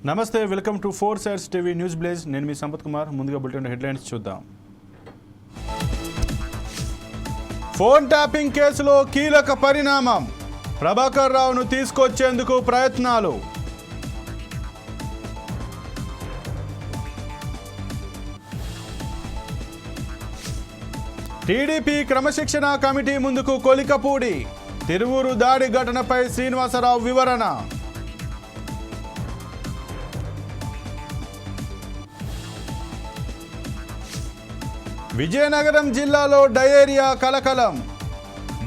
నమస్తే, welcome to 4 Sides TV news blaze. నేను మీ సంపత్ కుమార్. ముందుగా బులెటిన్ హెడ్లైన్స్ చూద్దాం. ఫోన్ ట్యాపింగ్ కేసులో కీలక పరిణామం. ప్రభాకర్ రావును తీసుకొచ్చేందుకు ప్రయత్నాలు. టీడీపీ క్రమశిక్షణ కమిటీ ముందుకు కొలికపూడి. తిరువూరు దాడి ఘటనపై శ్రీనివాసరావు వివరణ. విజయనగరం జిల్లాలో డయేరియా కలకలం.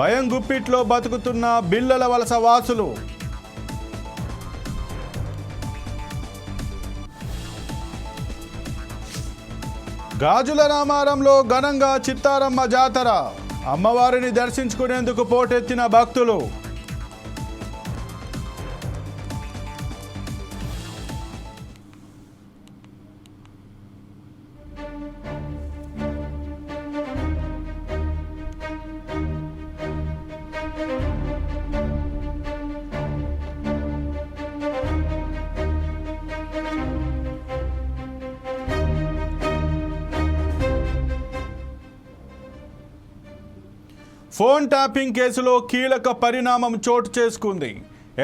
భయం గుప్పిట్లో బతుకుతున్న బిల్లల వలస వాసులు. గాజుల రామారంలో ఘనంగా చిత్తారమ్మ జాతర. అమ్మవారిని దర్శించుకునేందుకు పోటెత్తిన భక్తులు. ఫోన్ ట్యాపింగ్ కేసులో కీలక పరిణామం చోటు చేసుకుంది.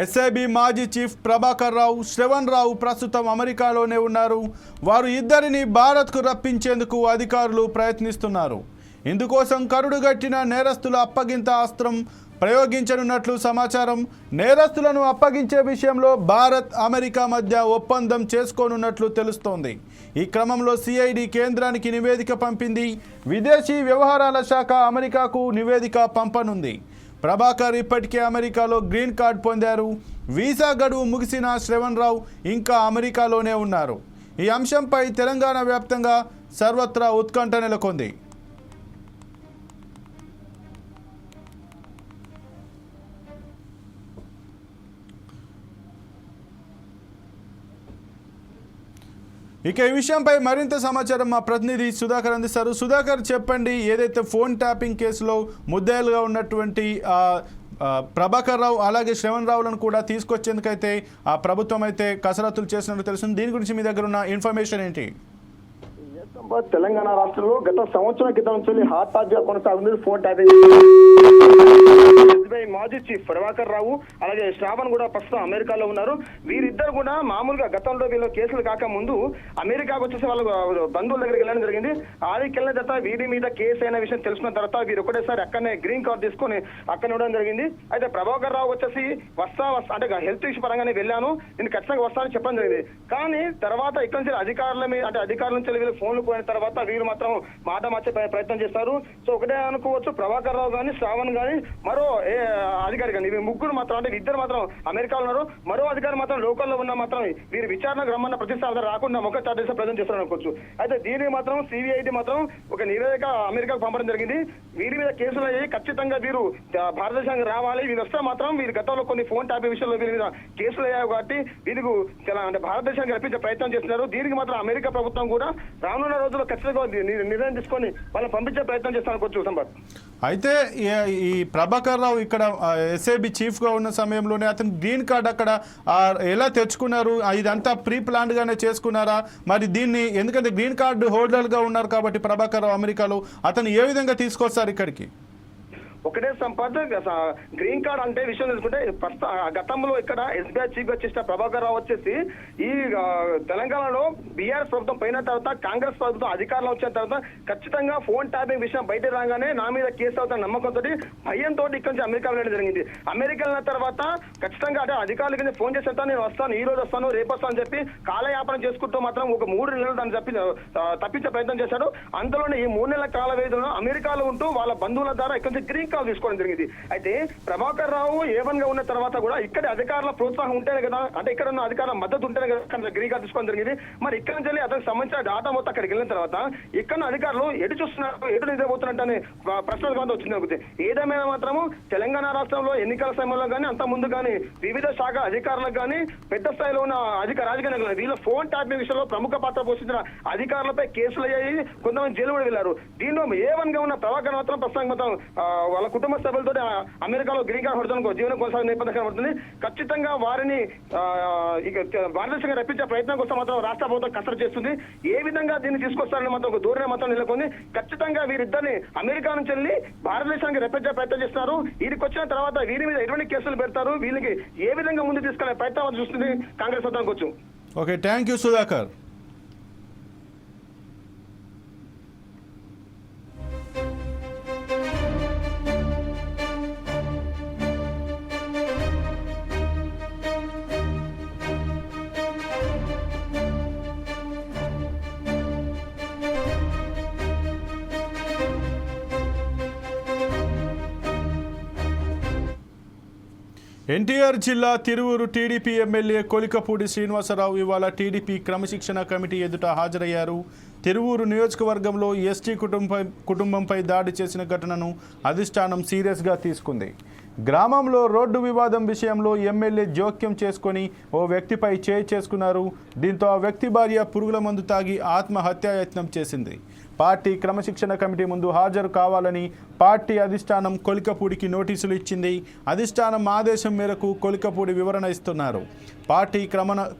ఎస్ఐబి మాజీ చీఫ్ ప్రభాకర్ రావు, శ్రవణ్ రావు ప్రస్తుతం అమెరికాలోనే ఉన్నారు. వారు ఇద్దరిని భారత్కు రప్పించేందుకు అధికారులు ప్రయత్నిస్తున్నారు. ఇందుకోసం కరుడుగట్టిన నేరస్తుల అప్పగింత అస్త్రం ప్రయోగించనున్నట్లు సమాచారం. నేరస్తులను అప్పగించే విషయంలో భారత్, అమెరికా మధ్య ఒప్పందం చేసుకోనున్నట్లు తెలుస్తోంది. ఈ క్రమంలో సిఐడి కేంద్రానికి నివేదిక పంపింది. విదేశీ వ్యవహారాల శాఖ అమెరికాకు నివేదిక పంపనుంది. ప్రభాకర్ ఇప్పటికే అమెరికాలో గ్రీన్ కార్డ్ పొందారు. వీసా గడువు ముగిసిన శ్రవణ్ రావు ఇంకా అమెరికాలోనే ఉన్నారు. ఈ అంశంపై తెలంగాణ వ్యాప్తంగా సర్వత్రా ఉత్కంఠ నెలకొంది. ఇక ఈ విషయంపై మరింత సమాచారం మా ప్రతినిధి సుధాకర్ అందిస్తారు. సుధాకర్, చెప్పండి, ఏదైతే ఫోన్ ట్యాపింగ్ కేసులో ముద్దాయిలుగా ఉన్నటువంటి ప్రభాకర్ రావు అలాగే శ్రవణ్ రావులను కూడా తీసుకొచ్చేందుకైతే ఆ ప్రభుత్వం అయితే కసరత్తులు చేసినట్టు తెలుస్తుంది. దీని గురించి మీ దగ్గర ఉన్న ఇన్ఫర్మేషన్ ఏంటి? తెలంగాణ రాష్ట్రంలో గత సంవత్సరం క్రితం నుంచి హాట్ టాప్ గా కొనసాగుతుంది ఫోన్ ట్యాపింగ్. ఎస్బీఐ మాజీ చీఫ్ ప్రభాకర్ రావు అలాగే శ్రావణ్ కూడా ప్రస్తుతం అమెరికాలో ఉన్నారు. వీరిద్దరు కూడా మామూలుగా గతంలో వీళ్ళ కేసులు కాక ముందు అమెరికాకు వచ్చేసి వాళ్ళ బంధువుల దగ్గరికి వెళ్ళడం జరిగింది. ఆడికి వెళ్ళిన తర్వాత వీరి మీద కేసు అయిన విషయం తెలుసుకున్న తర్వాత వీరు ఒకటేసారి అక్కడనే గ్రీన్ కార్డ్ తీసుకొని అక్కడ ఉండడం జరిగింది. అయితే ప్రభాకర్ రావు వచ్చేసి వస్తా అంటే హెల్త్ ఇష్యూ పరంగానే వెళ్ళాను, నేను ఖచ్చితంగా వస్తానని చెప్పడం జరిగింది. కానీ తర్వాత ఇక్కడ నుంచి అధికారుల మీద అంటే అధికారుల నుంచి వీళ్ళు ఫోన్లు పోయిన తర్వాత వీరు మాత్రం మాట మార్చే ప్రయత్నం చేస్తారు. సో ఒకటే అనుకోవచ్చు, ప్రభాకర్ రావు కానీ శ్రావణ్ కానీ మరో అధికారి కానీ వీరు ముగ్గురు మాత్రం అంటే ఇద్దరు మాత్రం అమెరికాలో ఉన్నారు. మరో అధికారి మాత్రం లోకల్లో ఉన్న మాత్రం వీరి విచారణకు రమ్మన్న ప్రతిసారి రాకుండా ముఖ చాటేసి ప్రజెంట్ చేస్తారు అనుకోవచ్చు. అయితే దీనికి మాత్రం సిబిఐడి మాత్రం ఒక నివేదిక అమెరికాకు పంపడం జరిగింది. వీరి మీద కేసులు అయ్యి ఖచ్చితంగా వీరు భారతదేశానికి రావాలి, వీరు వస్తే మాత్రం వీరి గతంలో కొన్ని ఫోన్ ట్యాపింగ్ విషయంలో వీరి మీద కేసులు అయ్యాయి కాబట్టి వీరికి అంటే భారతదేశానికి రప్పించే ప్రయత్నం చేస్తున్నారు. దీనికి మాత్రం అమెరికా ప్రభుత్వం కూడా రానున్న రోజుల్లో ఖచ్చితంగా నిర్ణయం తీసుకొని వాళ్ళని పంపించే ప్రయత్నం చేస్తాను అనుకోవచ్చు. సంపత్, అయితే ఈ ప్రభాకర్ రావు ఇక్కడ ఎస్ఐబి చీఫ్గా ఉన్న సమయంలోనే అతను గ్రీన్ కార్డ్ అక్కడ ఎలా తెచ్చుకున్నారు? ఇదంతా ప్రీ ప్లాన్డ్ గానే చేసుకున్నారా? మరి దీన్ని ఎందుకంటే గ్రీన్ కార్డు హోల్డర్గా ఉన్నారు కాబట్టి ప్రభాకర్ రావు అమెరికాలో అతను ఏ విధంగా తీసుకొస్తారు ఇక్కడికి? ఒకటే సంపద గ్రీన్ కార్డ్ అంటే విషయం తెలుసుకుంటే గతంలో ఇక్కడ ఎస్బీఐ చీఫ్ వచ్చేసిన ప్రభాకర్ రావు వచ్చేసి ఈ తెలంగాణలో బీఆర్ఎస్ ప్రభుత్వం పోయిన తర్వాత కాంగ్రెస్ ప్రభుత్వం అధికారంలో వచ్చిన తర్వాత ఖచ్చితంగా ఫోన్ ట్యాపింగ్ విషయం బయట రాగానే నా మీద కేసు అవుతున్న నమ్మకంతో భయంతో ఇక్కడ నుంచి అమెరికా వెళ్ళడం జరిగింది. అమెరికా వెళ్ళిన తర్వాత ఖచ్చితంగా అంటే అధికారులకి ఫోన్ చేసేస్తా, నేను వస్తాను, ఈ రోజు వస్తాను, రేపు వస్తాను అని చెప్పి కాలయాపన చేసుకుంటూ మాత్రం ఒక 3 నెలలు దాన్ని తప్పించే ప్రయత్నం చేశాడు. అందులోనే ఈ 3 నెలల కాల వ్యవధిలో అమెరికాలో ఉంటూ వాళ్ళ బంధువుల ద్వారా ఇక్కడ నుంచి గ్రీన్ కార్డు తీసుకోవడం జరిగింది. అయితే ప్రభాకర్ రావు A1 గా ఉన్న తర్వాత కూడా ఇక్కడ అధికారుల ప్రోత్సాహం ఉంటేనే కదా, అంటే ఇక్కడ ఉన్న అధికారుల మద్దతు ఉంటేనే కదా గ్రీన్ కార్డు తీసుకోవడం జరిగింది. మరి ఇక్కడ నుంచి అతనికి సంబంధించిన డాటా మొత్తం అక్కడికి వెళ్ళిన తర్వాత ఇక్కడ అధికారులు ఎటు చూస్తున్నారు, ఎటు నిద్రపోతున్నట్టు ప్రశ్నలు వచ్చింది. ఏదేమైనా మాత్రము తెలంగాణ రాష్ట్రంలో ఎన్నికల సమయంలో కానీ అంత ముందు కానీ వివిధ శాఖ అధికారులకు కానీ పెద్ద స్థాయిలో ఉన్న రాజకీయ నాయకులు వీళ్ళ ఫోన్ ట్యాపింగ్ విషయంలో ప్రముఖ పాత్ర పోషించిన అధికారులపై కేసులు అయ్యాయి, కొంతమంది జైలు కూడా వెళ్ళారు. దీనిలో A1 గా ఉన్న ప్రభాకర్ మాత్రం ప్రస్తుతం మొత్తం వాళ్ళ కుటుంబ సభ్యులతో అమెరికాలో గ్రీన్ కార్డ్ హోల్డర్లకు జీవనం కొనసాగే నేపథ్యం కనబడుతుంది. ఖచ్చితంగా వారిని భారతదేశంగా రప్పించే ప్రయత్నం కోసం మాత్రం రాష్ట్ర ప్రభుత్వం కసరత్తు చేస్తుంది. ఏ విధంగా దీన్ని తీసుకొస్తారని మాత్రం ఒక ధోరణి మాత్రం నెలకొంది. ఖచ్చితంగా వీరిద్దరిని అమెరికా నుంచి వెళ్ళి భారతదేశానికి రప్పించే ప్రయత్నం చేస్తున్నారు. వీరికి వచ్చిన తర్వాత వీరి మీద ఎటువంటి కేసులు పెడతారు, వీళ్ళకి ఏ విధంగా ముందు తీసుకెళ్లే ప్రయత్నం చూస్తుంది కాంగ్రెస్ ప్రభుత్వానికి వచ్చు. Okay, thank you Sudhakar. NTR జిల్లా తిరువూరు టీడీపీ ఎమ్మెల్యే కొలికపూడి శ్రీనివాసరావు ఇవాళ టీడీపీ క్రమశిక్షణ కమిటీ ఎదుట హాజరయ్యారు. తిరువూరు నియోజకవర్గంలో ఎస్టీ కుటుంబంపై దాడి చేసిన ఘటనను అధిష్టానం సీరియస్గా తీసుకుంది. గ్రామంలో రోడ్డు వివాదం విషయంలో ఎమ్మెల్యే జోక్యం చేసుకొని ఓ వ్యక్తిపై చేయి చేసుకున్నారు. దీంతో ఆ వ్యక్తి భార్య పురుగుల మందు తాగి ఆత్మహత్యాయత్నం చేసింది. పార్టీ క్రమశిక్షణ కమిటీ ముందు హాజరు కావాలని పార్టీ అధిష్టానం కొలికపూడికి నోటీసులు ఇచ్చింది. అధిష్టానం ఆదేశం మేరకు కొలికపూడి వివరణ ఇస్తున్నారు. పార్టీ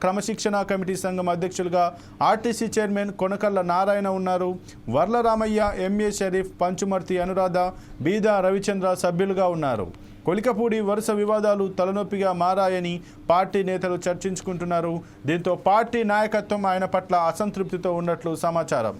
క్రమశిక్షణ కమిటీ సంఘం అధ్యక్షులుగా ఆర్టీసీ చైర్మన్ కొనకళ్ళ నారాయణ ఉన్నారు. వర్లరామయ్య, ఎంఏ షరీఫ్, పంచుమర్తి అనురాధ, బీదా రవిచంద్ర సభ్యులుగా ఉన్నారు. కొలికపూడి వరుస వివాదాలు తలనొప్పిగా మారాయని పార్టీ నేతలు చర్చించుకుంటున్నారు. దీంతో పార్టీ నాయకత్వం ఆయన పట్ల అసంతృప్తితో ఉన్నట్లు సమాచారం.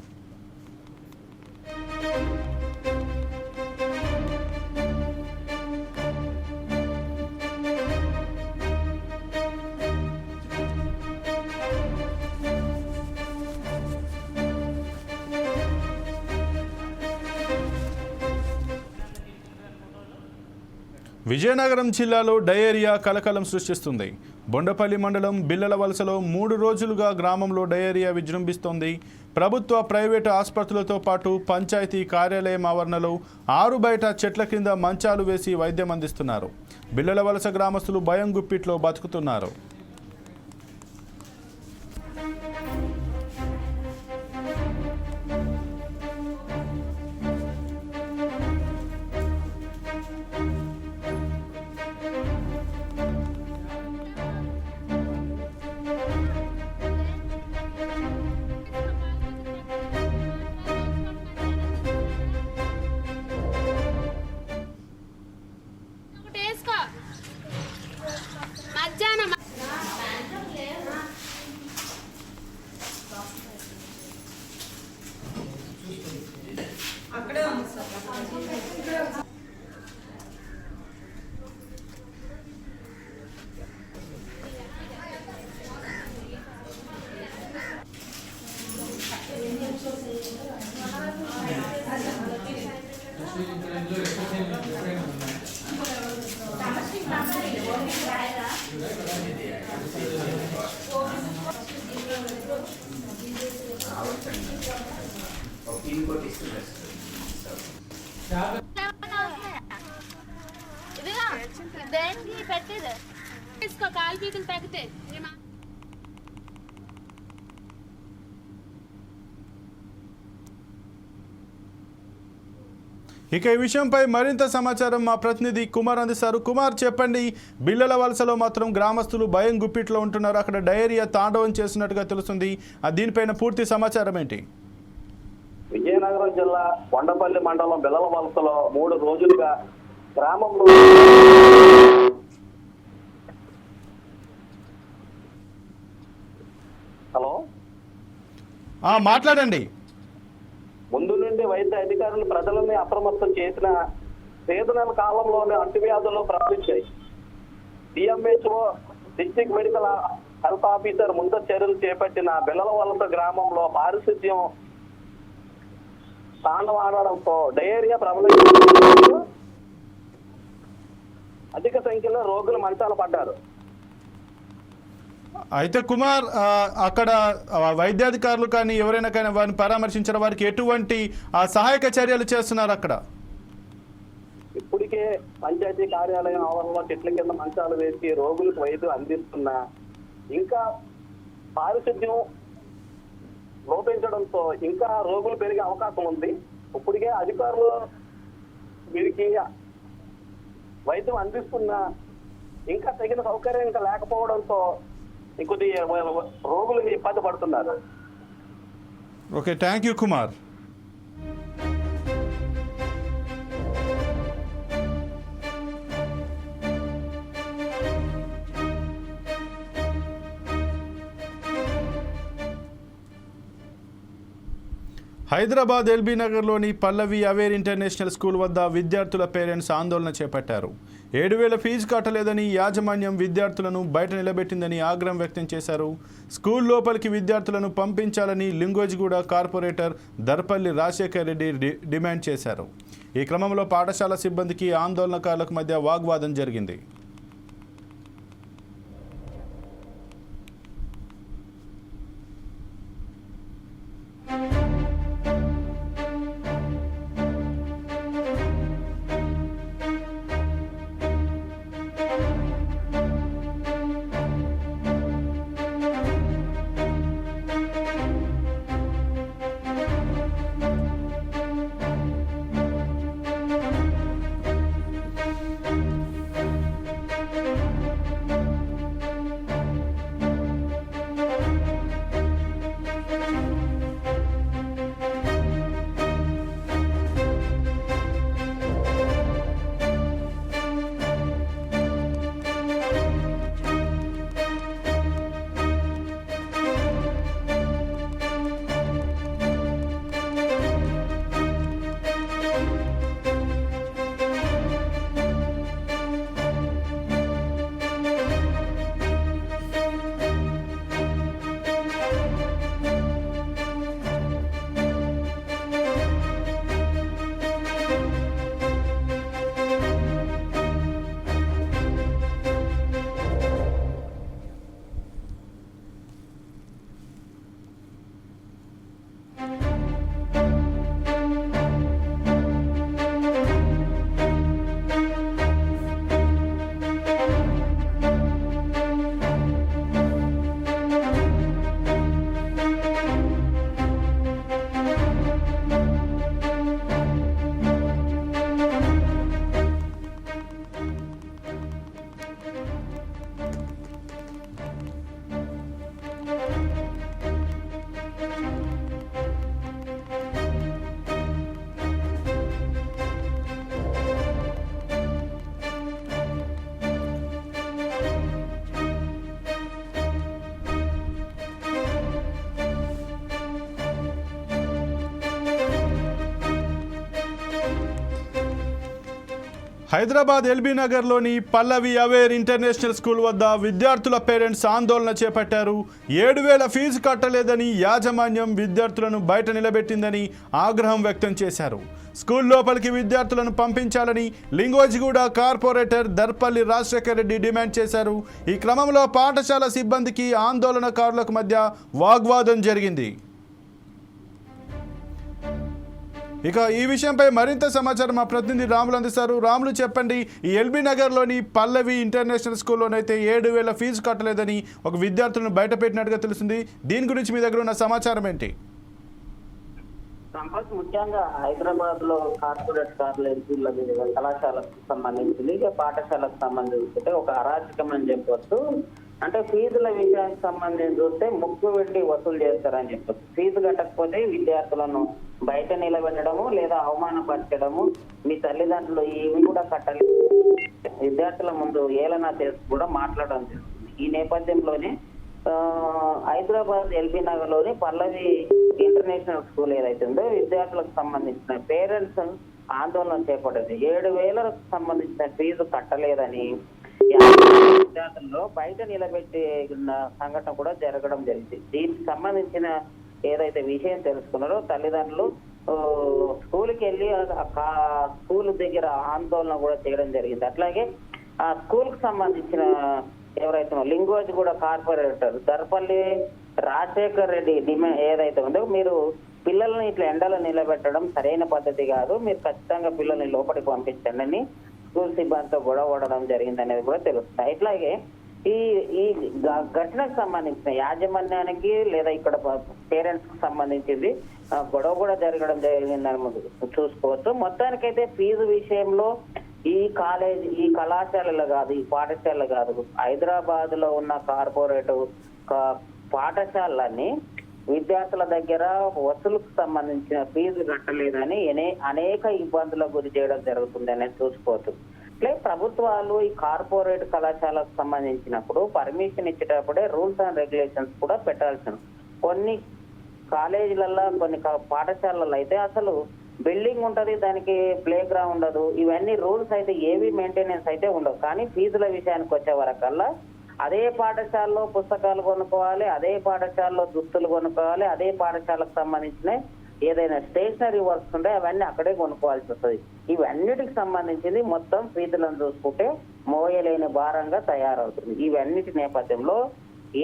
విజయనగరం జిల్లాలో డయేరియా కలకలం సృష్టిస్తుంది. బొండపల్లి మండలం బిల్లల వలసలో 3 రోజులుగా గ్రామంలో డయేరియా విజృంభిస్తోంది. ప్రభుత్వ ప్రైవేటు ఆసుపత్రులతో పాటు పంచాయతీ కార్యాలయం ఆవరణలో 6 బయట చెట్ల కింద మంచాలు వేసి వైద్యం అందిస్తున్నారు. బిల్లల వలస గ్రామస్తులు భయం గుప్పిట్లో బతుకుతున్నారు. ఇక ఈ విషయంపై మరింత సమాచారం మా ప్రతినిధి కుమార్ అందిస్తారు. కుమార్, చెప్పండి. బిల్లల వలసలో మాత్రం గ్రామస్తులు భయం గుప్పిట్లో ఉంటున్నారు. అక్కడ డయేరియా తాండవం చేస్తున్నట్టుగా తెలుస్తుంది. దీనిపైన పూర్తి సమాచారం ఏంటి? విజయనగరం జిల్లా కొండపల్లి మండలం బిల్లల వలసలో 3 రోజులుగా గ్రామంలో మాట్లాడండి. ముందు నుండి వైద్య అధికారులు ప్రజలని అప్రమత్తం చేసిన సీజనల్ కాలంలోనే అంటువ్యాధులు ప్రారంభించాయి. DMHO district medical health officer ముందు చర్యలు చేపట్టిన బిల్లల వలస గ్రామంలో పారిశుద్ధ్యం తాండవాడడంతో డయేరియా ప్రబలించడంతో అధిక సంఖ్యలో రోగులు మంచాల పడ్డారు. అయితే కుమార్, అక్కడ వైద్యాధికారులు కానీ ఎవరైనా కానీ వారిని పరామర్శించిన వారికి ఎటువంటి సహాయక చర్యలు చేస్తున్నారు? అక్కడ ఇప్పటికే పంచాయతీ కార్యాలయం ఆవరణలో చెట్ల కింద మంచాలు వేసి రోగులకు వైద్యం అందిస్తున్నా ఇంకా పారిశుద్ధ్యం లోపించడంతో ఇంకా రోగులు పెరిగే అవకాశం ఉంది. ఇప్పటికే అధికారులు వీరికి వైద్యం అందిస్తున్నా ఇంకా తగిన సౌకర్యం ఇంకా లేకపోవడంతో కొద్దిగా రోగులు ఇబ్బంది పడుతున్నారు. Okay, thank you Kumar. Hyderabad LB నగర్లోని పల్లవి అవేర్ ఇంటర్నేషనల్ స్కూల్ వద్ద విద్యార్థుల పేరెంట్స్ ఆందోళన చేపట్టారు. 7,000 ఫీజు కట్టలేదని యాజమాన్యం విద్యార్థులను బయట నిలబెట్టిందని ఆగ్రహం వ్యక్తం చేశారు. స్కూల్ లోపలికి విద్యార్థులను పంపించాలని లింగోజిగూడ కార్పొరేటర్ దర్పల్లి రాజశేఖర్ రెడ్డి డిమాండ్ చేశారు. ఈ క్రమంలో పాఠశాల సిబ్బందికి ఆందోళనకారులకు మధ్య వాగ్వాదం జరిగింది. హైదరాబాద్ ఎల్బీ నగర్లోని పల్లవి అవేర్ ఇంటర్నేషనల్ స్కూల్ వద్ద విద్యార్థుల పేరెంట్స్ ఆందోళన చేపట్టారు. 7,000 ఫీజు కట్టలేదని యాజమాన్యం విద్యార్థులను బయట నిలబెట్టిందని ఆగ్రహం వ్యక్తం చేశారు. స్కూల్ లోపలికి విద్యార్థులను పంపించాలని లింగోజిగూడ కార్పొరేటర్ దర్పల్లి రాజశేఖర్ రెడ్డి డిమాండ్ చేశారు. ఈ క్రమంలో పాఠశాల సిబ్బందికి ఆందోళనకారులకు మధ్య వాగ్వాదం జరిగింది. ఇక ఈ విషయంపై మరింత సమాచారం మా ప్రతినిధి రాములు అందిస్తారు. రాములు, చెప్పండి, ఈ ఎల్బీ నగర్లోని పల్లవి ఇంటర్నేషనల్ స్కూల్లోనైతే 7,000 ఫీజు కట్టలేదని ఒక విద్యార్థులను బయట పెట్టినట్టుగా తెలుస్తుంది. దీని గురించి మీ దగ్గర ఉన్న సమాచారం ఏంటి? సంపత్ ముఖ్యంగా హైదరాబాద్ లో కార్పొరేట్ కాలేజీల కళాశాలకు సంబంధించింది, పాఠశాలకు సంబంధించి ఒక అరాచకం అని చెప్పొచ్చు. అంటే ఫీజుల విషయానికి సంబంధించి చూస్తే ముక్కు పెట్టి వసూలు చేస్తారని చెప్పొచ్చు. ఫీజు కట్టకపోతే విద్యార్థులను బయట నిలబెట్టడము లేదా అవమానపరచడము, మీ తల్లిదండ్రులు ఇవి కూడా కట్టలేదు, విద్యార్థుల ముందు ఏలనా చేసి కూడా మాట్లాడడం జరుగుతుంది. ఈ నేపథ్యంలోనే హైదరాబాద్ ఎల్బీ నగర్ లోని పల్లవి ఇంటర్నేషనల్ స్కూల్ ఏదైతే ఉందో విద్యార్థులకు సంబంధించిన పేరెంట్స్ ఆందోళన చేపట్టింది. 7,000కు సంబంధించిన ఫీజు కట్టలేదని విద్యార్థుల్లో బయట నిలబెట్టిన సంఘటన కూడా జరగడం జరిగింది. దీనికి సంబంధించిన ఏదైతే విషయం తెలుసుకున్నారో తల్లిదండ్రులు స్కూల్కి వెళ్ళి స్కూల్ దగ్గర ఆందోళన కూడా చేయడం జరిగింది. అట్లాగే ఆ స్కూల్ కి సంబంధించిన ఎవరైతే లింగోజిగూడ కార్పొరేటర్ దర్పల్లి రాజశేఖర్ రెడ్డి డిమాండ్ ఏదైతే ఉందో, మీరు పిల్లల్ని ఇట్లా ఎండలో నిలబెట్టడం సరైన పద్ధతి కాదు, మీరు ఖచ్చితంగా పిల్లల్ని లోపలికి పంపించండి అని స్కూల్ సిబ్బందితో గొడవ పడడం జరిగింది అనేది కూడా తెలుస్తుంది. ఇట్లాగే ఈ ఘటనకు సంబంధించిన యాజమాన్యానికి లేదా ఇక్కడ పేరెంట్స్ కి సంబంధించింది గొడవ కూడా జరగడం జరిగిందని చూసుకోవచ్చు. మొత్తానికైతే ఫీజు విషయంలో ఈ కళాశాలలు కాదు, ఈ పాఠశాలలు కాదు, హైదరాబాద్ లో ఉన్న కార్పొరేట్ పాఠశాలన్నీ విద్యార్థుల దగ్గర వసూలుకు సంబంధించిన ఫీజు కట్టలేదని అనేక ఇబ్బందులకు గురి చేయడం జరుగుతుంది అనేది చూసుకోవచ్చు. ప్రభుత్వాలు ఈ కార్పొరేట్ కళాశాలకు సంబంధించినప్పుడు పర్మిషన్ ఇచ్చేటప్పుడే రూల్స్ అండ్ రెగ్యులేషన్స్ కూడా పెట్టాల్సిన. కొన్ని కాలేజీలలో కొన్ని పాఠశాలల్లో అయితే అసలు బిల్డింగ్ ఉంటది, దానికి ప్లే గ్రౌండ్ ఉండదు. ఇవన్నీ రూల్స్ అయితే ఏవి మెయింటెనెన్స్ అయితే ఉండవు. కానీ ఫీజుల విషయానికి వచ్చే వరకల్లా అదే పాఠశాలలో పుస్తకాలు కొనుక్కోవాలి, అదే పాఠశాలలో దుస్తులు కొనుక్కోవాలి, అదే పాఠశాలకు సంబంధించిన ఏదైనా స్టేషనరీ వర్క్స్ ఉంటే అవన్నీ అక్కడే కొనుక్కోవాల్సి వస్తుంది. ఇవన్నిటికి సంబంధించింది మొత్తం ఫీజులను చూసుకుంటే మోయలేని భారంగా తయారవుతుంది. ఇవన్నిటి నేపథ్యంలో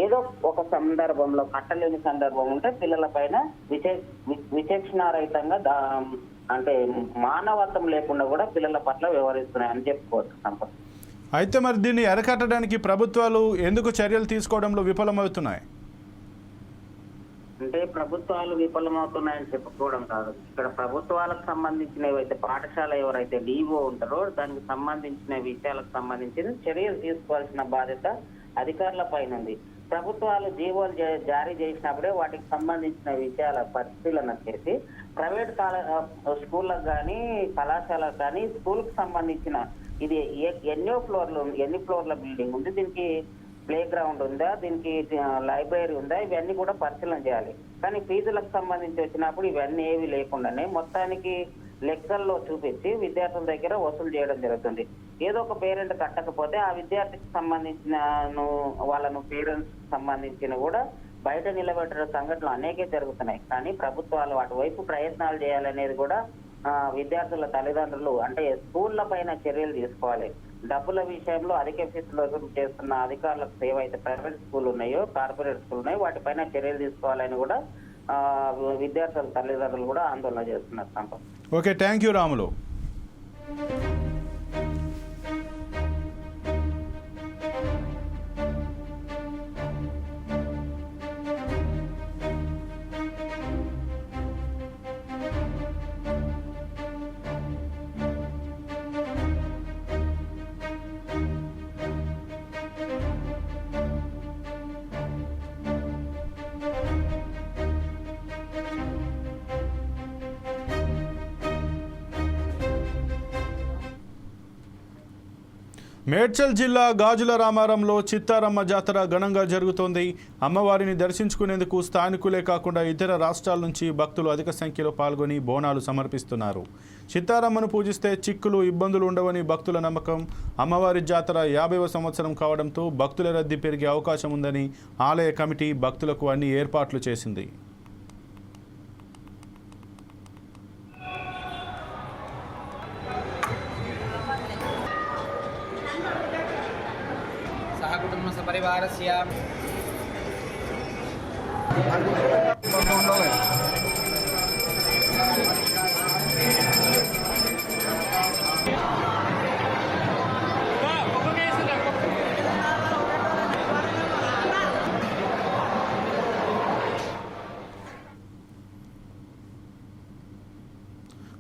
ఏదో ఒక సందర్భంలో కట్టలేని సందర్భం ఉంటే పిల్లల పైన విచక్షణారహితంగా అంటే మానవత్వం లేకుండా కూడా పిల్లల పట్ల వ్యవహరిస్తున్నాయని చెప్పుకోవచ్చు సంపత్. అయితే మరి దీన్ని అరికట్టడానికి ప్రభుత్వాలు ఎందుకు చర్యలు తీసుకోవడంలో విఫలమవుతున్నాయి? అంటే ప్రభుత్వాలు విఫలమవుతున్నాయని చెప్పుకోవడం కాదు, ఇక్కడ ప్రభుత్వాలకు సంబంధించిన ఏవైతే పాఠశాల ఎవరైతే డీఓ ఉంటారో దానికి సంబంధించిన విషయాలకు సంబంధించిన చర్యలు తీసుకోవాల్సిన బాధ్యత అధికారుల పైన ఉంది. ప్రభుత్వాలు జీవోలు జారీ చేసినప్పుడే వాటికి సంబంధించిన విషయాల పరిశీలన చేసి ప్రైవేట్ స్కూళ్ళకు కానీ కళాశాలకు కానీ స్కూల్కి సంబంధించిన ఇది ఎన్ని ఫ్లోర్ల బిల్డింగ్ ఉంది, దీనికి ప్లే గ్రౌండ్ ఉందా, దీనికి లైబ్రరీ ఉందా, ఇవన్నీ కూడా పరిశీలన చేయాలి. కానీ ఫీజులకు సంబంధించి వచ్చినప్పుడు ఇవన్నీ ఏవి లేకుండానే మొత్తానికి లెక్కల్లో చూపించి విద్యార్థుల దగ్గర వసూలు చేయడం జరుగుతుంది. ఏదో ఒక పేరెంట్ కట్టకపోతే ఆ విద్యార్థికి సంబంధించిన వాళ్ళను పేరెంట్స్ సంబంధించిన కూడా బయట నిలబెట్టే సంఘటనలు అనేకే జరుగుతున్నాయి. కానీ ప్రభుత్వాలు అటువైపు ప్రయత్నాలు చేయాలనేది కూడా విద్యార్థుల తల్లిదండ్రులు అంటే స్కూళ్ల పైన చర్యలు తీసుకోవాలి. డబ్బుల విషయంలో అధిక ఫీజులు వసూలు చేస్తున్న అధికారులకు ఏవైతే ప్రైవేట్ స్కూల్ ఉన్నాయో కార్పొరేట్ స్కూల్ ఉన్నాయో వాటిపైన చర్యలు తీసుకోవాలని కూడా విద్యార్థుల తల్లిదండ్రులు కూడా ఆందోళన చేస్తున్నారు Sampath. Okay, thank you Ramulu. Medchal జిల్లా గాజుల రామారంలో చిత్తారమ్మ జాతర ఘనంగా జరుగుతోంది. అమ్మవారిని దర్శించుకునేందుకు స్థానికులే కాకుండా ఇతర రాష్ట్రాల నుంచి భక్తులు అధిక సంఖ్యలో పాల్గొని బోనాలు సమర్పిస్తున్నారు. చిత్తారమ్మను పూజిస్తే చిక్కులు ఇబ్బందులు ఉండవని భక్తుల నమ్మకం. అమ్మవారి జాతర 50వ సంవత్సరం కావడంతో భక్తుల రద్దీ పెరిగే అవకాశం ఉందని ఆలయ కమిటీ భక్తులకు అన్ని ఏర్పాట్లు చేసింది. कुटुंब सपरिवारस्य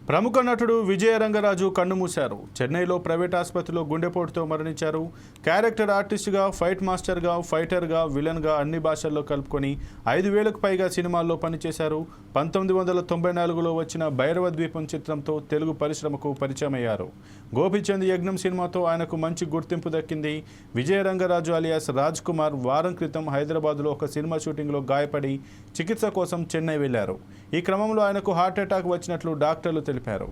ప్రముఖ నటుడు విజయ రంగరాజు కన్నుమూశారు. చెన్నైలో ప్రైవేట్ ఆసుపత్రిలో గుండెపోటుతో మరణించారు. క్యారెక్టర్ ఆర్టిస్ట్గా, ఫైట్ మాస్టర్గా, ఫైటర్గా, విలన్గా అన్ని భాషల్లో కలుపుకొని 5,000కు పైగా సినిమాల్లో పనిచేశారు. 1994లో వచ్చిన భైరవ ద్వీపం చిత్రంతో తెలుగు పరిశ్రమకు పరిచయమయ్యారు. గోపిచంద్ యజ్ఞం సినిమాతో ఆయనకు మంచి గుర్తింపు దక్కింది. విజయ రంగరాజు అలియాస్ రాజ్ కుమార్ వారం క్రితం హైదరాబాద్లో ఒక సినిమా షూటింగ్లో గాయపడి చికిత్స కోసం చెన్నై వెళ్లారు. ఈ క్రమంలో ఆయనకు హార్ట్ అటాక్ వచ్చినట్లు డాక్టర్లు తెలిపారు.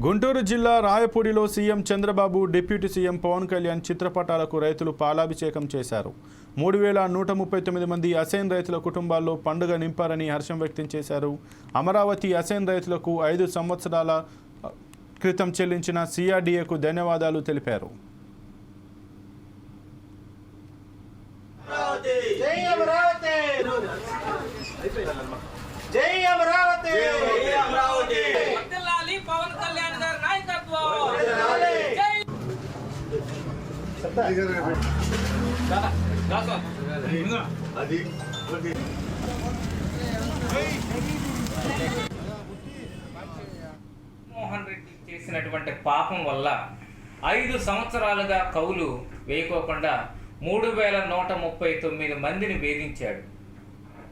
గుంటూరు జిల్లా రాయపూడిలో CM Chandrababu, deputy CM Pawan Kalyan చిత్రపటాలకు రైతులు పాలాభిషేకం చేశారు. 3,139 మంది అసైన్ రైతుల కుటుంబాల్లో పండుగ నింపారని హర్షం వ్యక్తం చేశారు. అమరావతి అసైన్ రైతులకు 5 సంవత్సరాల క్రితం చెల్లించిన సిఆర్డీఏకు ధన్యవాదాలు తెలిపారు. వర్ధిల్లాలి పవన్ కళ్యాణ్ గారి నాయకత్వం. జై మోహన్ రెడ్డి చేసినటువంటి పాపం వల్ల 5 సంవత్సరాలుగా కౌలు వేయకోకుండా 3139 మందిని వేధించాడు.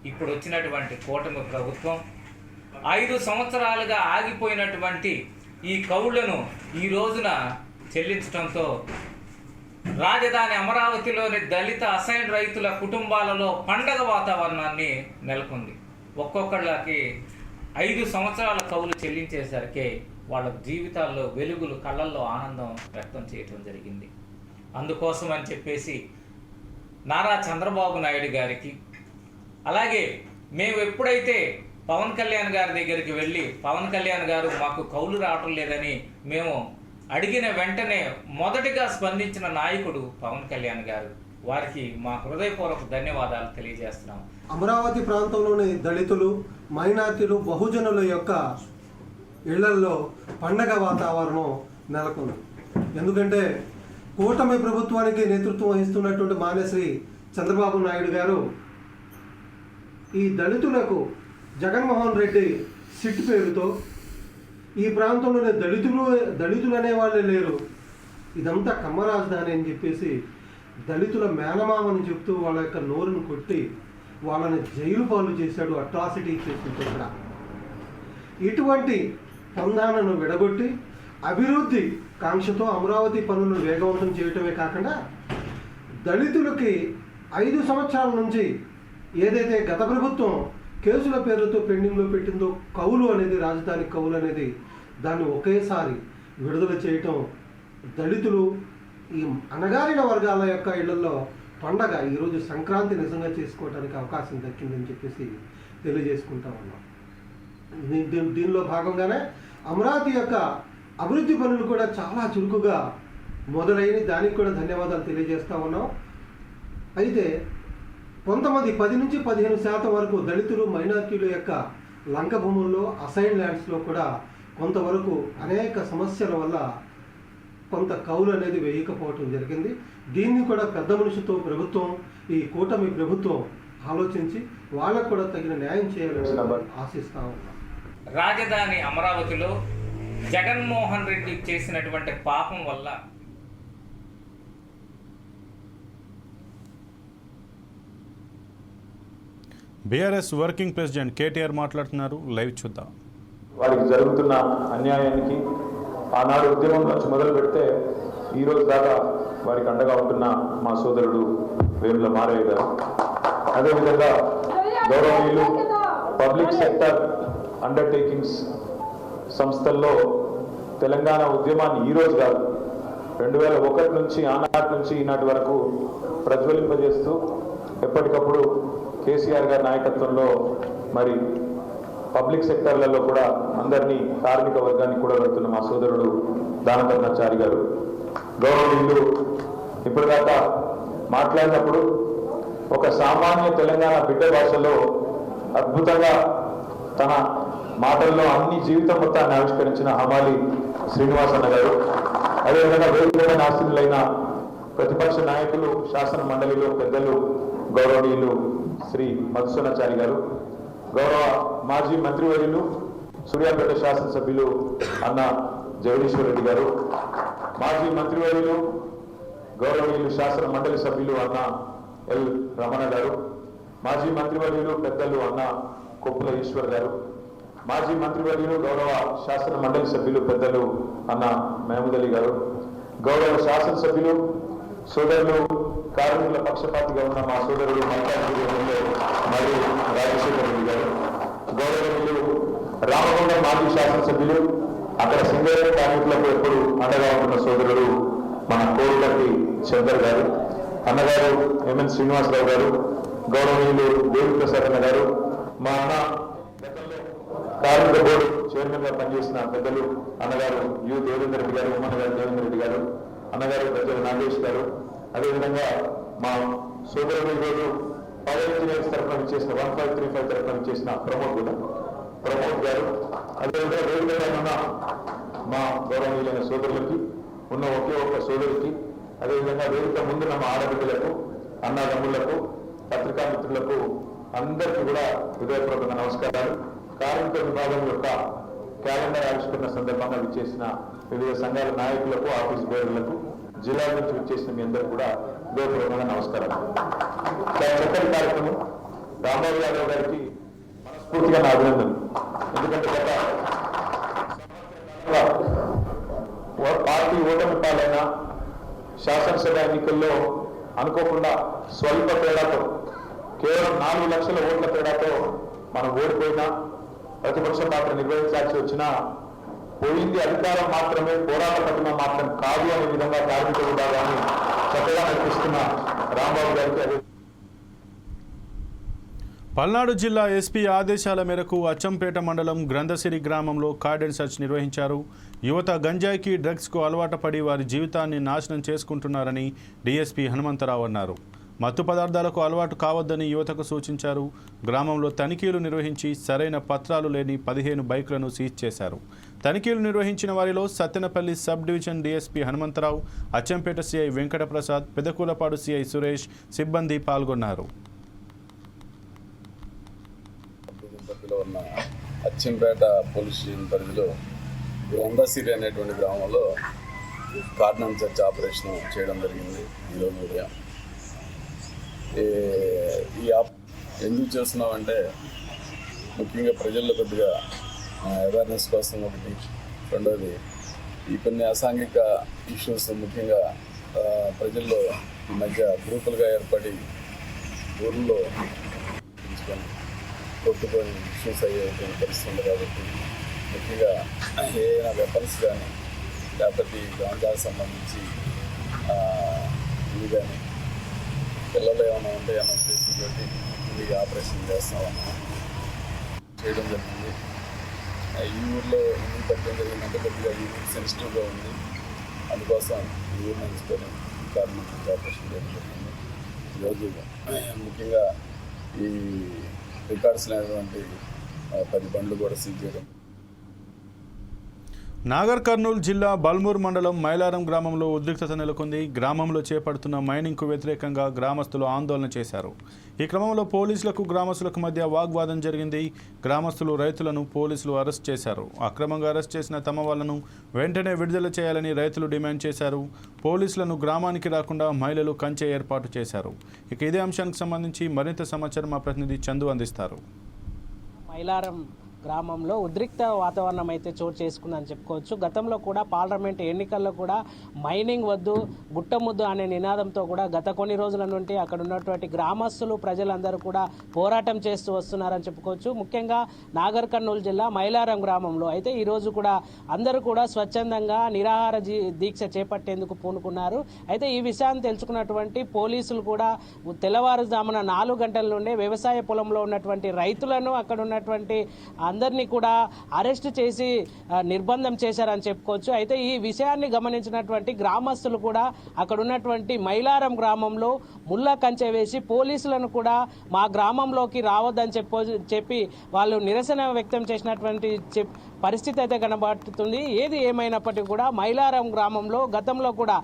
ఇప్పుడు వచ్చినటువంటి కూటమి ప్రభుత్వం 5 సంవత్సరాలుగా ఆగిపోయినటువంటి ఈ కౌళ్లను ఈ రోజున చెల్లించడంతో రాజధాని అమరావతిలోని దళిత అసైన్ రైతుల కుటుంబాలలో పండగ వాతావరణాన్ని నెలకొంది. ఒక్కొక్కళ్ళకి 5 సంవత్సరాల కౌలు చెల్లించేసరికి వాళ్ళ జీవితాల్లో వెలుగులు, కళ్ళల్లో ఆనందం వ్యక్తం చేయటం జరిగింది. అందుకోసం అని చెప్పేసి నారా చంద్రబాబు నాయుడు గారికి, అలాగే మేము ఎప్పుడైతే పవన్ కళ్యాణ్ గారి దగ్గరికి వెళ్ళి పవన్ కళ్యాణ్ గారు మాకు కౌలు రావటం లేదని మేము అడిగిన వెంటనే మొదటిగా స్పందించిన నాయకుడు పవన్ కళ్యాణ్ గారు. వారికి మా హృదయపూర్వక ధన్యవాదాలు తెలియజేస్తున్నాం. అమరావతి ప్రాంతంలోని దళితులు, మైనార్టీలు, బహుజనుల యొక్క ఇళ్లల్లో పండగ వాతావరణం నెలకొంది. ఎందుకంటే కూటమి ప్రభుత్వానికి నేతృత్వం వహిస్తున్నటువంటి మాన్యశ్రీ చంద్రబాబు నాయుడు గారు ఈ దళితులకు జగన్మోహన్ రెడ్డి సిట్ పేరుతో ఈ ప్రాంతంలోనే దళితులు అనేవాళ్ళే లేరు, ఇదంతా కమ్మ రాజధాని అని చెప్పేసి దళితుల మేనమామని చెప్తూ వాళ్ళ యొక్క నోరును కొట్టి వాళ్ళని జైలు పాలు చేశాడు, అట్రాసిటీ చేసింది. ఇక్కడ ఇటువంటి పందాలను విడగొట్టి అభివృద్ధి కాంక్షతో అమరావతి పనులను వేగవంతం చేయటమే కాకుండా దళితులకి 5 సంవత్సరాల నుంచి ఏదైతే గత ప్రభుత్వం కేసుల పేరుతో పెండింగ్లో పెట్టిందో కౌలు అనేది, రాజధాని కౌలు అనేది, దాన్ని ఒకేసారి విడుదల చేయటం దళితులు, ఈ అణగారిన వర్గాల యొక్క ఇళ్లలో పండగ ఈరోజు సంక్రాంతి నిజంగా చేసుకోవడానికి అవకాశం దక్కిందని చెప్పేసి తెలియజేసుకుంటా ఉన్నాం. దీనిలో భాగంగానే అమరావతి యొక్క అభివృద్ధి పనులు కూడా చాలా చురుకుగా మొదలైన, దానికి కూడా ధన్యవాదాలు తెలియజేస్తూ ఉన్నాం. అయితే కొంతమంది 10 నుంచి 15% వరకు దళితులు, మైనార్టీల యొక్క లంక భూముల్లో, అసైన్ ల్యాండ్స్లో కూడా కొంతవరకు అనేక సమస్యల వల్ల కొంత కౌలు అనేది వేయకపోవటం జరిగింది. దీన్ని కూడా పెద్ద మనిషితో ప్రభుత్వం, ఈ కూటమి ప్రభుత్వం ఆలోచించి వాళ్ళకు కూడా తగిన న్యాయం చేయాలని ఆశిస్తా ఉన్నాం. రాజధాని అమరావతిలో జగన్మోహన్ రెడ్డి చేసినటువంటి పాపం వల్ల బీఆర్ఎస్ వర్కింగ్ ప్రెసిడెంట్ కేటీఆర్ మాట్లాడుతున్నారు. లైవ్ చూద్దాం. వారికి జరుగుతున్న అన్యాయానికి ఆనాడు ఉద్యమం నుంచి మొదలు పెడితే ఈరోజు దాకా వారికి అండగా ఉంటున్న మా సోదరుడు వేముల మారయ్య గారు, అదేవిధంగా గౌరవనీయులు పబ్లిక్ సెక్టర్ అండర్టేకింగ్స్ సంస్థల్లో తెలంగాణ ఉద్యమాన్ని ఈరోజు కాదు 2001 నుంచి ఆనాటి నుంచి ఈనాటి వరకు ప్రజ్వలింపజేస్తూ ఎప్పటికప్పుడు కేసీఆర్ గారి నాయకత్వంలో మరి పబ్లిక్ సెక్టర్లలో కూడా అందరినీ, కార్మిక వర్గాన్ని కూడా పెడుతున్న మా సోదరుడు దానపద్మాచారి గారు, గౌరవనీయులు ఇప్పటిదాకా మాట్లాడినప్పుడు ఒక సామాన్య తెలంగాణ బిడ్డ భాషలో అద్భుతంగా తన మాటల్లో అన్ని జీవితం మొత్తాన్ని ఆవిష్కరించిన హమాలి శ్రీనివాస్ అన్న గారు, అదేవిధంగా వేరువేరు నాస్తికులైన ప్రతిపక్ష నాయకులు, శాసన మండలిలో పెద్దలు గౌరవనీయులు శ్రీ మధుసూనాచారి గారు, గౌరవ మాజీ మంత్రివర్యులు సూర్యాపేట శాసనసభ్యులు అన్న జగదీశ్వర్ రెడ్డి గారు, మాజీ మంత్రివర్యులు గౌరవనీయులు శాసన మండలి సభ్యులు అన్న ఎల్ రమణ గారు, మాజీ మంత్రివర్యులు పెద్దలు అన్న కొప్పుల ఈశ్వర్ గారు, మాజీ మంత్రివర్యులు గౌరవ శాసన మండలి సభ్యులు పెద్దలు అన్న మహమూద్ అలీ గారు, గౌరవ శాసనసభ్యులు సోదరులు కార్మికుల పక్షపాతిగా ఉన్న మా సోదరుడు మల్కాజ్గిరి ఎమ్మెల్యే మరియు రాజశేఖర రెడ్డి గారు, గౌరవనీయులు రామగుండం మాజీ శాసనసభ్యులు, అక్కడ సింగరేణి కార్మికులకు ఎప్పుడు అండగా ఉంటున్న సోదరుడు మన కోరుగట్టి చందర్ గారు, అన్నగారు ఎంఎన్ శ్రీనివాసరావు గారు, గౌరవనీయులు దేవి ప్రసాద్ అన్న గారు, మా అన్న కార్మిక బోర్డు చైర్మన్ గా పనిచేసిన పెద్దలు అన్నగారు యు దేవేంద్ర రెడ్డి గారు, ఉమ్మన్న గారు దేవేంద్ర రెడ్డి గారు, అన్నగారు పెద్దలు నాగేష్ గారు, అదేవిధంగా మా సోదరుడు ఈరోజు పవర్ ఇంజనీర్స్ తరఫున చేసిన 1535 తరఫున చేసిన ప్రమోద్ కూడా, ప్రమోద్ గారు, అదేవిధంగా వేదికగా ఉన్న మా గౌరవనీయులైన సోదరులకి, ఉన్న ఒకే ఒక్క సోదరికి, అదేవిధంగా వేదిక ముందున్న మా ఆడబిడ్డలకు, అన్నదమ్ములకు, పత్రికా మిత్రులకు అందరికీ కూడా హృదయపూర్వక నమస్కారాలు. కార్మిక విభాగం యొక్క క్యాలెండర్ ఆవిష్కరణ సందర్భంగా విచ్చేసిన వివిధ సంఘాల నాయకులకు, ఆఫీస్ బేరర్లకు, జిల్లా నుంచి విచ్చేసిన మీ అందరూ కూడా హృదయపూర్వకంగా నమస్కారాలు. చాలా చక్కటి కార్యక్రమం. రాంబాబు యాదవ్ గారికి మనస్ఫూర్తిగా నా అభినందనలు. ఎందుకంటే పార్టీ ఓటమి పాలైన శాసనసభ ఎన్నికల్లో అనుకోకుండా స్వల్ప తేడాతో, కేవలం 4 లక్షల ఓట్ల తేడాతో మనం ఓడిపోయినా, ప్రతిపక్ష పాత్ర నిర్వహించాల్సి వచ్చినా, పోయింది అధికారం మాత్రమే, పోరాట పటిమ మాత్రం కాదు అనే విధంగా కార్మిక విభాగాన్ని చక్కగా నడిపిస్తున్న రాంబాబు గారికి అదే. పల్నాడు జిల్లా ఎస్పీ ఆదేశాల మేరకు అచ్చంపేట మండలం గ్రంథసిరి గ్రామంలో కార్డెన్ సెర్చ్ నిర్వహించారు. యువత గంజాయికి, డ్రగ్స్కు అలవాటు పడి వారి జీవితాన్ని నాశనం చేసుకుంటున్నారని డీఎస్పీ హనుమంతరావు అన్నారు. మత్తు పదార్థాలకు అలవాటు కావద్దని యువతకు సూచించారు. గ్రామంలో తనిఖీలు నిర్వహించి సరైన పత్రాలు లేని 15 బైకులను సీజ్ చేశారు. తనిఖీలు నిర్వహించిన వారిలో Sattenapalli sub division DSP Hanumantha Rao, Achampet CI Venkata Prasad, Pedakurapadu CI Suresh సిబ్బంది పాల్గొన్నారు. ఉన్న అచ్చంపేట పోలీస్ స్టేషన్ పరిధిలో గ్రంథసిరి అనేటువంటి గ్రామంలో కార్డన్ సెర్చ్ ఆపరేషన్ చేయడం జరిగింది. ఈరోజు ఉదయం ఈ ఎందుకు చేస్తున్నామంటే ముఖ్యంగా ప్రజల్లో కొద్దిగా అవేర్నెస్ కోసం ఒకటి, రెండోది ఈ కొన్ని అసాంఘిక ఇష్యూస్ ముఖ్యంగా ప్రజల్లో ఈ మధ్య గ్రూపులుగా ఏర్పడి ఊర్లో కొట్టుకొని ఇష్యూస్ అయ్యేటువంటి పరిస్థితి ఉంది. కాబట్టి ముఖ్యంగా ఏదైనా వెపన్స్ కానీ లేకపోతే గాంజాకు సంబంధించి ఇవి కానీ పిల్లలు ఏమైనా ఉంటాయన్న ఉద్దేశంతో ఈ ఆపరేషన్ చేస్తామన్నా చేయడం జరిగింది. ఈ ఊర్లో ఎందుకు పెట్టడం జరిగిందంటే కొద్దిగా ఈ ఊరు సెన్సిటివ్గా ఉంది. అందుకోసం ఈ ఊరు నుంచుకొని కార్మిక ఆపరేషన్ చేయడం జరిగింది. ఈరోజు ముఖ్యంగా ఈ రికార్డ్స్ లేనటువంటి 10 బండ్లు కూడా సీజ్ చేయడం. నాగర్ కర్నూలు జిల్లా బల్మూర్ మండలం మైలారం గ్రామంలో ఉద్రిక్తత నెలకొంది. గ్రామంలో చేపడుతున్న మైనింగ్కు వ్యతిరేకంగా గ్రామస్తులు ఆందోళన చేశారు. ఈ క్రమంలో పోలీసులకు గ్రామస్తులకు మధ్య వాగ్వాదం జరిగింది. గ్రామస్తులు రైతులను పోలీసులు అరెస్ట్ చేశారు. అక్రమంగా అరెస్ట్ చేసిన తమ వాళ్లను వెంటనే విడుదల చేయాలని రైతులు డిమాండ్ చేశారు. పోలీసులను గ్రామానికి రాకుండా మహిళలు కంచె ఏర్పాటు చేశారు. ఇక ఇదే అంశానికి సంబంధించి మరింత సమాచారం మా ప్రతినిధి చందు అందిస్తారు. మైలారం గ్రామంలో ఉద్రిక్త వాతావరణం అయితే చోటు చేసుకుందని చెప్పుకోవచ్చు. గతంలో కూడా పార్లమెంట్ ఎన్నికల్లో కూడా మైనింగ్ వద్దు, గుట్టముద్దు అనే నినాదంతో కూడా గత కొన్ని రోజుల నుండి అక్కడ ఉన్నటువంటి గ్రామస్తులు, ప్రజలందరూ కూడా పోరాటం చేస్తూ వస్తున్నారని చెప్పుకోవచ్చు. ముఖ్యంగా నాగర్ కర్నూలు జిల్లా మైలారం గ్రామంలో అయితే ఈరోజు కూడా అందరూ కూడా స్వచ్ఛందంగా నిరాహార దీక్ష చేపట్టేందుకు పూనుకున్నారు. అయితే ఈ విషయాన్ని తెలుసుకున్నటువంటి పోలీసులు కూడా తెల్లవారుజామున 4 గంటల నుండే వ్యవసాయ పొలంలో ఉన్నటువంటి రైతులను, అక్కడ ఉన్నటువంటి అందరినీ కూడా అరెస్ట్ చేసి నిర్బంధం చేశారని చెప్పుకోవచ్చు. అయితే ఈ విషయాన్ని గమనించినటువంటి గ్రామస్తులు కూడా అక్కడ ఉన్నటువంటి మైలారం గ్రామంలో ముళ్ళ కంచె వేసి పోలీసులను కూడా మా గ్రామంలోకి రావద్దని చెప్పి వాళ్ళు నిరసన వ్యక్తం చేసినటువంటి పరిస్థితి అయితే కనబడుతుంది. ఏది ఏమైనప్పటికీ కూడా మైలారం గ్రామంలో గతంలో కూడా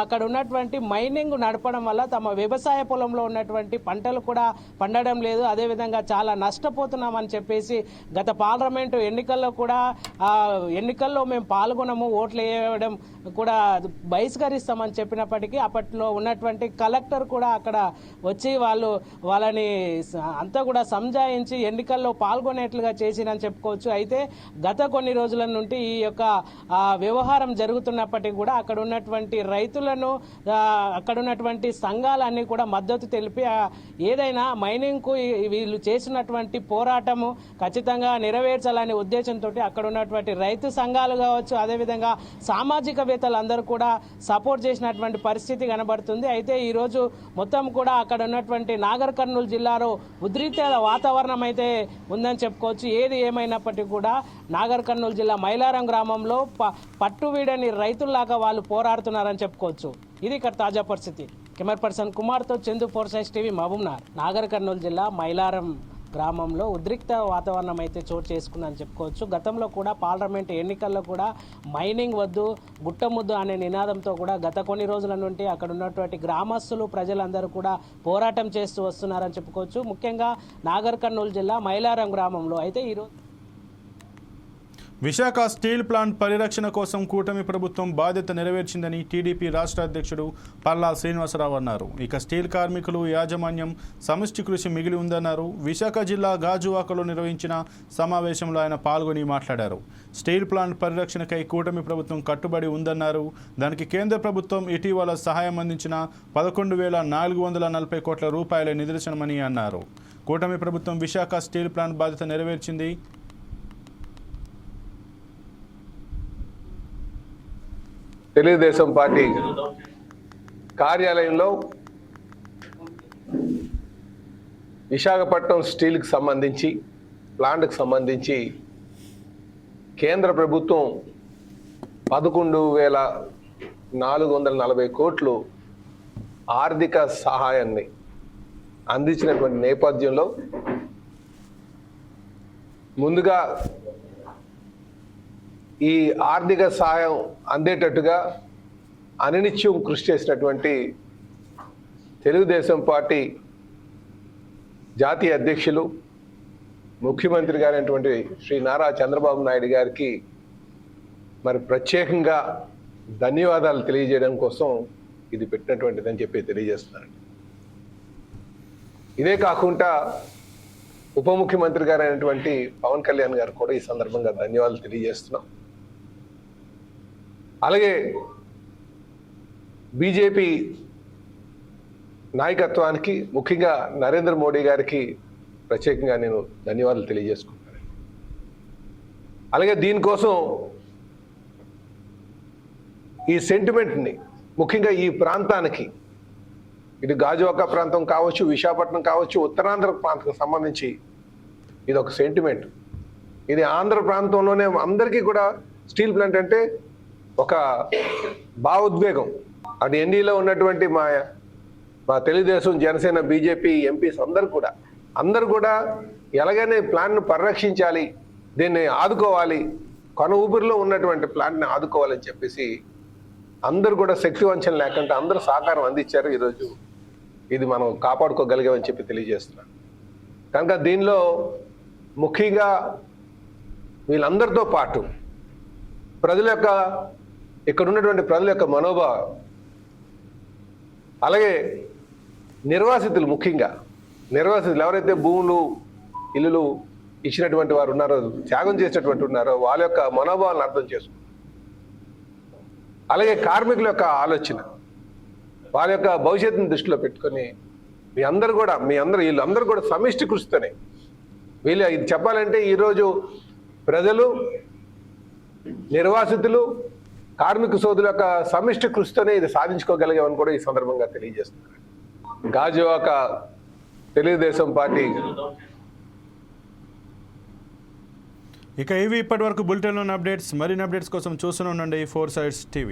అక్కడ ఉన్నటువంటి మైనింగ్ నడపడం వల్ల తమ వ్యవసాయ పొలంలో ఉన్నటువంటి పంటలు కూడా పండడం లేదు, అదేవిధంగా చాలా నష్టపోతున్నామని చెప్పేసి గత పార్లమెంటు ఎన్నికల్లో కూడా ఎన్నికల్లో మేము పాల్గొనము, ఓట్లు వేయడం కూడా బహిష్కరిస్తామని చెప్పినప్పటికీ అప్పట్లో ఉన్నటువంటి కలెక్టర్ కూడా అక్కడ వచ్చి వాళ్ళని అంతా కూడా సంజాయించి ఎన్నికల్లో పాల్గొనేట్లుగా చేసినని చెప్పుకోవచ్చు. అయితే గత కొన్ని రోజుల నుండి ఈ యొక్క వ్యవహారం జరుగుతున్నప్పటికీ కూడా అక్కడ ఉన్నటువంటి రైతులను, అక్కడ ఉన్నటువంటి సంఘాలన్నీ కూడా మద్దతు తెలిపి ఏదైనా మైనింగ్కు వీళ్ళు చేసినటువంటి పోరాటము ఖచ్చితంగా నెరవేర్చాలనే ఉద్దేశంతో అక్కడ ఉన్నటువంటి రైతు సంఘాలు కావచ్చు, అదేవిధంగా సామాజికవేత్తలు అందరూ కూడా సపోర్ట్ చేసినటువంటి పరిస్థితి కనబడుతుంది. అయితే ఈరోజు మొత్తం కూడా అక్కడ ఉన్నటువంటి నాగర్ కర్నూలు జిల్లాలో ఉద్రిక్త వాతావరణం అయితే ఉందని చెప్పుకోవచ్చు. ఏది ఏమైనప్పటికీ కూడా నాగర్ కర్నూలు జిల్లా మైలారం గ్రామంలో పట్టువీడని రైతుల్లాగా వాళ్ళు పోరాడుతున్నారని చెప్పుకోవచ్చు. ఇది ఇక్కడ తాజా పరిస్థితి. కెమెరా పర్సన్ కుమార్తో చందు ఫోర్సైస్ టీవీ మహబూబ్నగర్. నాగర్ కర్నూలు జిల్లా మైలారం గ్రామంలో ఉద్రిక్త వాతావరణం అయితే చోటు చేసుకుందని చెప్పుకోవచ్చు. గతంలో కూడా పార్లమెంట్ ఎన్నికల్లో కూడా మైనింగ్ వద్దు గుట్టముద్దు అనే నినాదంతో కూడా గత కొన్ని రోజుల నుండి అక్కడ ఉన్నటువంటి గ్రామస్తులు ప్రజలందరూ కూడా పోరాటం చేస్తూ వస్తున్నారని చెప్పుకోవచ్చు. ముఖ్యంగా నాగర్ కర్నూలు జిల్లా మైలారం గ్రామంలో అయితే ఈరోజు విశాఖ స్టీల్ ప్లాంట్ పరిరక్షణ కోసం కూటమి ప్రభుత్వం బాధ్యత నెరవేర్చిందని టీడీపీ రాష్ట్ర అధ్యక్షుడు పల్లా శ్రీనివాసరావు అన్నారు. ఇక స్టీల్ కార్మికులు యాజమాన్యం సమిష్టి కృషి మిగిలి ఉందన్నారు. విశాఖ జిల్లా గాజువాకలో నిర్వహించిన సమావేశంలో ఆయన పాల్గొని మాట్లాడారు. స్టీల్ ప్లాంట్ పరిరక్షణకై కూటమి ప్రభుత్వం కట్టుబడి ఉందన్నారు. దానికి కేంద్ర ప్రభుత్వం ఇటీవల సహాయం అందించిన 11,440 కోట్ల రూపాయల నిదర్శనమని అన్నారు. కూటమి ప్రభుత్వం విశాఖ స్టీల్ ప్లాంట్ బాధ్యత నెరవేర్చింది. తెలుగుదేశం పార్టీ కార్యాలయంలో విశాఖపట్నం స్టీల్కి సంబంధించి ప్లాంట్కి సంబంధించి కేంద్ర ప్రభుత్వం 11,440 కోట్లు ఆర్థిక సహాయాన్ని అందించినటువంటి నేపథ్యంలో ముందుగా ఈ ఆర్థిక సహాయం అందేటట్టుగా అనినిత్యం కృషి చేసినటువంటి తెలుగుదేశం పార్టీ జాతీయ అధ్యక్షులు ముఖ్యమంత్రి గారైనటువంటి శ్రీ నారా చంద్రబాబు నాయుడు గారికి మరి ప్రత్యేకంగా ధన్యవాదాలు తెలియజేయడం కోసం ఇది పెట్టినటువంటిదని చెప్పి తెలియజేస్తున్నాను. ఇదే కాకుండా ఉప ముఖ్యమంత్రి గారైనటువంటి పవన్ కళ్యాణ్ గారు కూడా ఈ సందర్భంగా ధన్యవాదాలు తెలియజేస్తున్నాం. అలాగే బీజేపీ నాయకత్వానికి ముఖ్యంగా నరేంద్ర మోడీ గారికి ప్రత్యేకంగా నేను ధన్యవాదాలు తెలియజేసుకుంటాను. అలాగే దీనికోసం ఈ సెంటిమెంట్ని ముఖ్యంగా ఈ ప్రాంతానికి ఇది గాజువాక ప్రాంతం కావచ్చు, విశాఖపట్నం కావచ్చు, ఉత్తరాంధ్ర ప్రాంతానికి సంబంధించి ఇది ఒక సెంటిమెంట్. ఇది ఆంధ్ర ప్రాంతంలోనే అందరికీ కూడా స్టీల్ ప్లాంట్ అంటే ఒక భావోద్వేగం. అటు ఎన్డీలో ఉన్నటువంటి మా తెలుగుదేశం, జనసేన, బీజేపీ ఎంపీస్ అందరూ కూడా ఎలాగైనా ప్లాంట్ను పరిరక్షించాలి, దీన్ని ఆదుకోవాలి, కొన ఊపిరిలో ఉన్నటువంటి ప్లాంట్ని ఆదుకోవాలని చెప్పేసి అందరూ కూడా శక్తి వంచన లేకుండా అందరూ సహకారం అందించారు. ఈరోజు ఇది మనం కాపాడుకోగలిగామని చెప్పి తెలియజేస్తున్నాను. కనుక దీనిలో ముఖ్యంగా వీళ్ళందరితో పాటు ప్రజల యొక్క ఇక్కడ ఉన్నటువంటి ప్రజల యొక్క మనోభావం, అలాగే నిర్వాసితులు, ముఖ్యంగా నిర్వాసితులు ఎవరైతే భూములు ఇల్లులు ఇచ్చినటువంటి వారు ఉన్నారో, త్యాగం చేసినటువంటి ఉన్నారో వాళ్ళ యొక్క మనోభావాలను అర్థం చేసుకుంటారు. అలాగే కార్మికుల యొక్క ఆలోచన, వాళ్ళ యొక్క భవిష్యత్తును దృష్టిలో పెట్టుకొని వీళ్ళందరూ కూడా సమిష్టి కృషితోనే ఇది చెప్పాలంటే ఈరోజు ప్రజలు, నిర్వాసితులు, కార్మిక సోదరుల యొక్క సమిష్టి కృషితోనే ఇది సాధించుకోగలిగామని కూడా ఈ సందర్భంగా తెలియజేస్తున్నారు. గాజువాక తెలుగుదేశం పార్టీ. ఇక ఇవి ఇప్పటివరకు బులెటిన్లోని అప్డేట్స్. మరిన్ని అప్డేట్స్ కోసం చూస్తూనే ఉండండి 4 Sides TV.